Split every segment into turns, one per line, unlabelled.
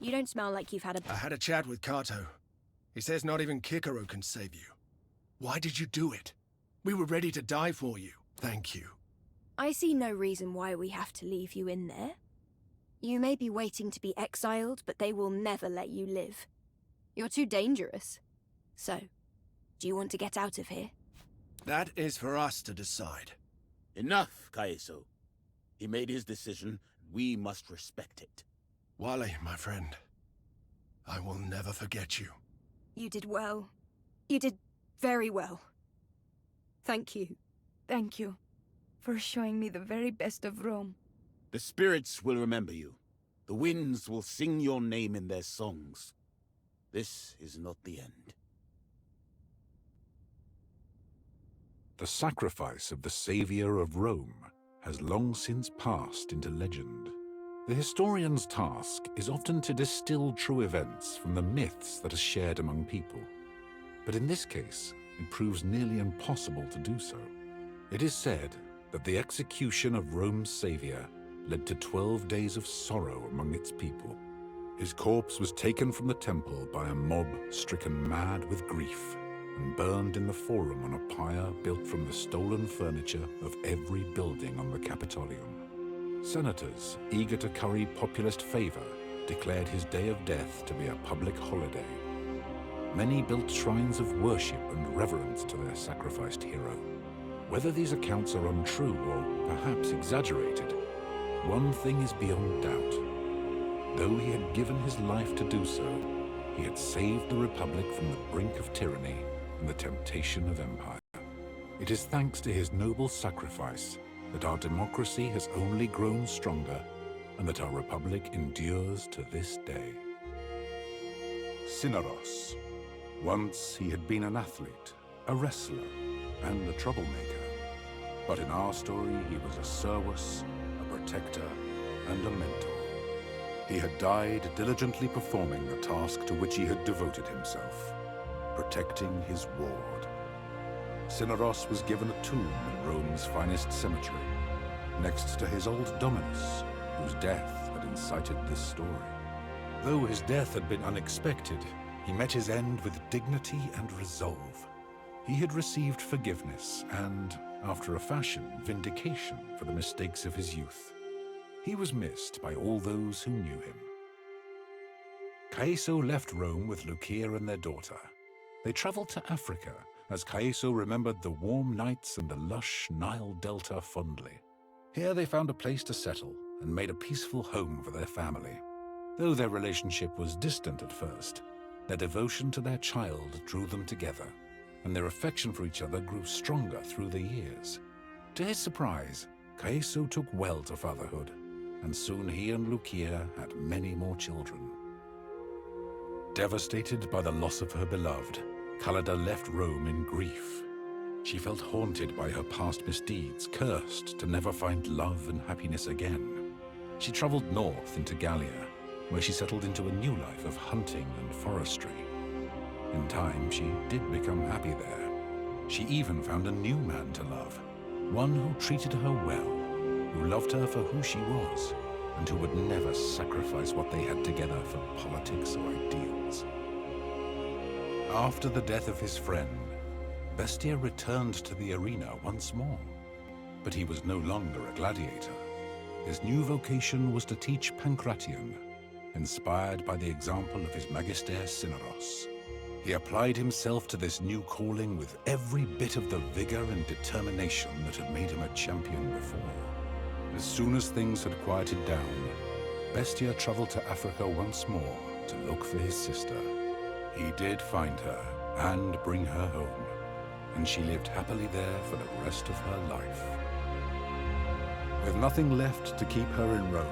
You don't smell like you've had a...
I had a chat with Kato. He says not even Kikoro can save you. Why did you do it? We were ready to die for you. Thank you.
I see no reason why we have to leave you in there. You may be waiting to be exiled, but they will never let you live. You're too dangerous. So, do you want to get out of here?
That is for us to decide.
Enough, Kaeso. He made his decision. We must respect it.
Wale, my friend, I will never forget you.
You did well. You did very well. Thank you.
Thank you for showing me the very best of Rome.
The spirits will remember you. The winds will sing your name in their songs. This is not the end.
The sacrifice of the savior of Rome has long since passed into legend. The historian's task is often to distill true events from the myths that are shared among people. But in this case, it proves nearly impossible to do so. It is said that the execution of Rome's savior led to 12 days of sorrow among its people. His corpse was taken from the temple by a mob stricken mad with grief and burned in the forum on a pyre built from the stolen furniture of every building on the Capitolium. Senators, eager to curry populist favor, declared his day of death to be a public holiday. Many built shrines of worship and reverence to their sacrificed hero. Whether these accounts are untrue or perhaps exaggerated, one thing is beyond doubt. Though he had given his life to do so, he had saved the Republic from the brink of tyranny and the temptation of empire. It is thanks to his noble sacrifice that our democracy has only grown stronger and that our Republic endures to this day. Cynaros. Once he had been an athlete, a wrestler, and a troublemaker. But in our story, he was a servus, a protector, and a mentor. He had died diligently performing the task to which he had devoted himself, protecting his ward. Cynaros was given a tomb in Rome's finest cemetery, next to his old dominus, whose death had incited this story. Though his death had been unexpected, he met his end with dignity and resolve. He had received forgiveness and, after a fashion, vindication for the mistakes of his youth. He was missed by all those who knew him. Caeso left Rome with Lucia and their daughter. They traveled to Africa, as Caeso remembered the warm nights and the lush Nile Delta fondly. Here they found a place to settle and made a peaceful home for their family. Though their relationship was distant at first, their devotion to their child drew them together, and their affection for each other grew stronger through the years. To his surprise, Caeso took well to fatherhood, and soon he and Lucia had many more children. Devastated by the loss of her beloved, Callida left Rome in grief. She felt haunted by her past misdeeds, cursed to never find love and happiness again. She traveled north into Gallia, where she settled into a new life of hunting and forestry. In time, she did become happy there. She even found a new man to love, one who treated her well, who loved her for who she was, and who would never sacrifice what they had together for politics or ideals. After the death of his friend, Bestia returned to the arena once more, but he was no longer a gladiator. His new vocation was to teach Pancration, inspired by the example of his magister Cynaros. He applied himself to this new calling with every bit of the vigor and determination that had made him a champion before. As soon as things had quieted down, Bestia traveled to Africa once more to look for his sister. He did find her and bring her home, and she lived happily there for the rest of her life. With nothing left to keep her in Rome,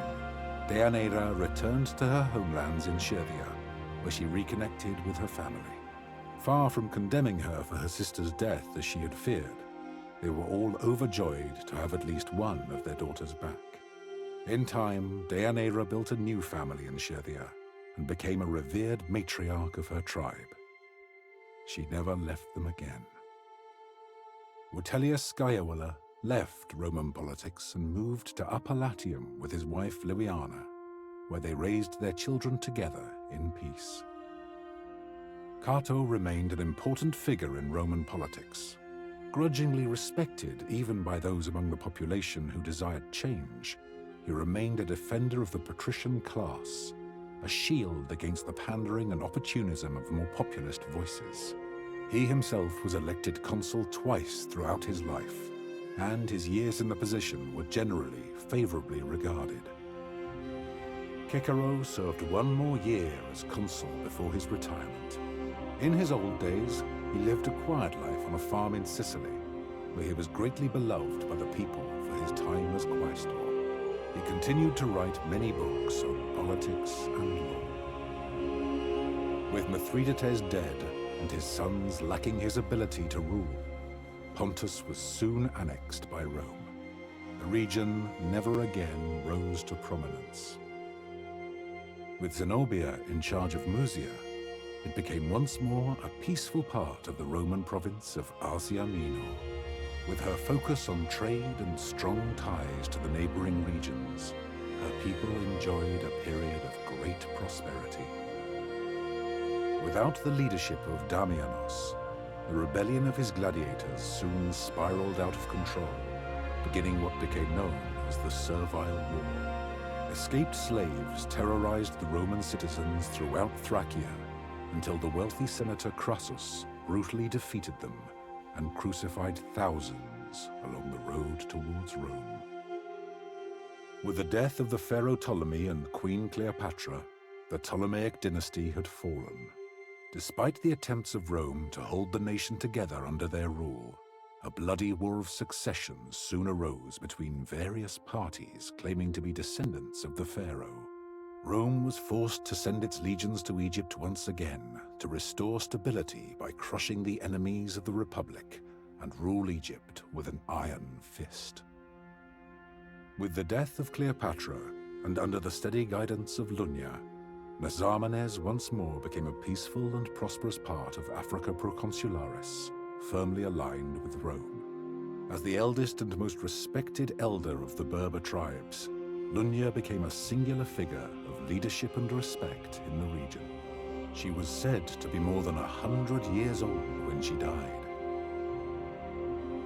Deianira returned to her homelands in Scythia, where she reconnected with her family. Far from condemning her for her sister's death as she had feared, they were all overjoyed to have at least one of their daughters back. In time, Deianira built a new family in Scythia and became a revered matriarch of her tribe. She never left them again. Vitellius Scaevola left Roman politics and moved to Upper Latium with his wife Liviana. where they raised their children together in peace. Cato remained an important figure in Roman politics. Grudgingly respected even by those among the population who desired change, he remained a defender of the patrician class, a shield against the pandering and opportunism of more populist voices. He himself was elected consul twice throughout his life, and his years in the position were generally favorably regarded. Cicero served one more year as consul before his retirement. In his old days, he lived a quiet life on a farm in Sicily, where he was greatly beloved by the people for his time as quaestor. He continued to write many books on politics and law. With Mithridates dead and his sons lacking his ability to rule, Pontus was soon annexed by Rome. The region never again rose to prominence. With Zenobia in charge of Musia, it became once more a peaceful part of the Roman province of Asia Minor. With her focus on trade and strong ties to the neighboring regions, her people enjoyed a period of great prosperity. Without the leadership of Damianos, the rebellion of his gladiators soon spiraled out of control, beginning what became known as the Servile War. Escaped slaves terrorized the Roman citizens throughout Thracia until the wealthy senator Crassus brutally defeated them and crucified thousands along the road towards Rome. With the death of the pharaoh Ptolemy and Queen Cleopatra, the Ptolemaic dynasty had fallen. Despite the attempts of Rome to hold the nation together under their rule, a bloody war of succession soon arose between various parties claiming to be descendants of the pharaoh. Rome was forced to send its legions to Egypt once again to restore stability by crushing the enemies of the Republic and rule Egypt with an iron fist. With the death of Cleopatra and under the steady guidance of Lunya, Nazarmenes once more became a peaceful and prosperous part of Africa Proconsularis, firmly aligned with Rome. As the eldest and most respected elder of the Berber tribes, Lunya became a singular figure of leadership and respect in the region. She was said to be more than 100 years old when she died.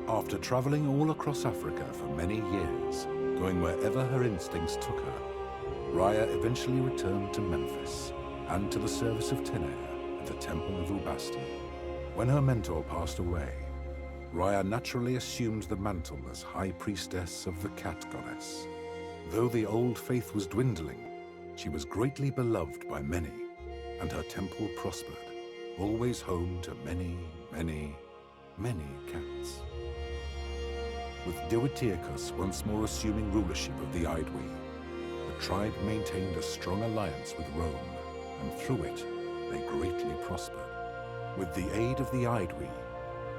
After traveling all across Africa for many years, going wherever her instincts took her, Rhea eventually returned to Memphis and to the service of Tenea at the Temple of Ubasti. When her mentor passed away, Rhea naturally assumed the mantle as High Priestess of the Cat Goddess. Though the old faith was dwindling, she was greatly beloved by many, and her temple prospered, always home to many, many, many cats. With Diwytirchus once more assuming rulership of the Aedui, the tribe maintained a strong alliance with Rome, and through it, they greatly prospered. With the aid of the Aedui,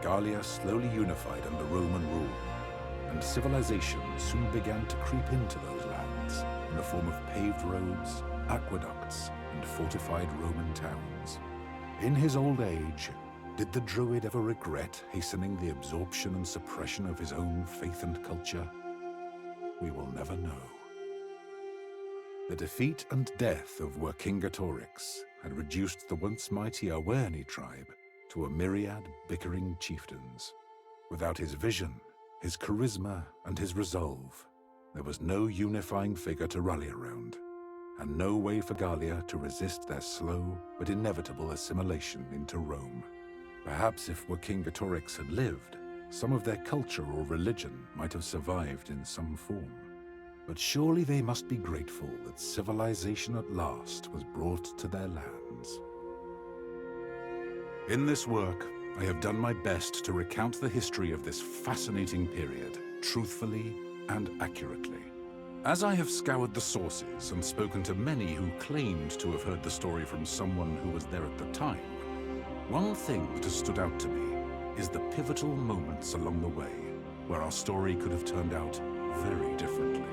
Gallia slowly unified under Roman rule, and civilization soon began to creep into those lands in the form of paved roads, aqueducts, and fortified Roman towns. In his old age, did the Druid ever regret hastening the absorption and suppression of his own faith and culture? We will never know. The defeat and death of Vercingetorix had reduced the once mighty Awerni tribe to a myriad bickering chieftains. Without his vision, his charisma, and his resolve, there was no unifying figure to rally around, and no way for Gallia to resist their slow but inevitable assimilation into Rome. Perhaps if Vercingetorix had lived, some of their culture or religion might have survived in some form. But surely they must be grateful that civilization at last was brought to their lands. In this work, I have done my best to recount the history of this fascinating period, truthfully and accurately. As I have scoured the sources and spoken to many who claimed to have heard the story from someone who was there at the time, one thing that has stood out to me is the pivotal moments along the way where our story could have turned out very differently.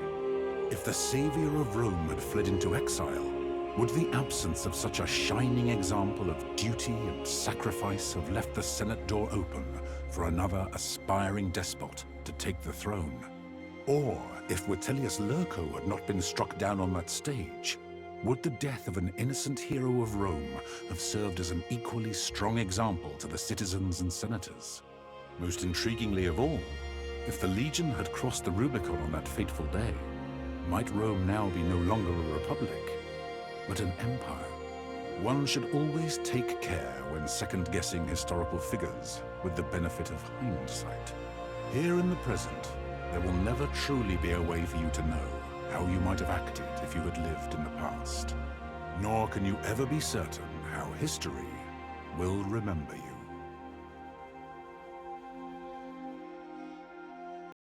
If the savior of Rome had fled into exile, would the absence of such a shining example of duty and sacrifice have left the Senate door open for another aspiring despot to take the throne? Or, if Vitellius Lurco had not been struck down on that stage, Would the death of an innocent hero of Rome have served as an equally strong example to the citizens and senators? Most intriguingly of all, if the Legion had crossed the Rubicon on that fateful day, might Rome now be no longer a republic, but an empire? One should always take care when second-guessing historical figures with the benefit of hindsight. Here in the present, there will never truly be a way for you to know how you might have acted if you had lived in the past. Nor can you ever be certain how history will remember you.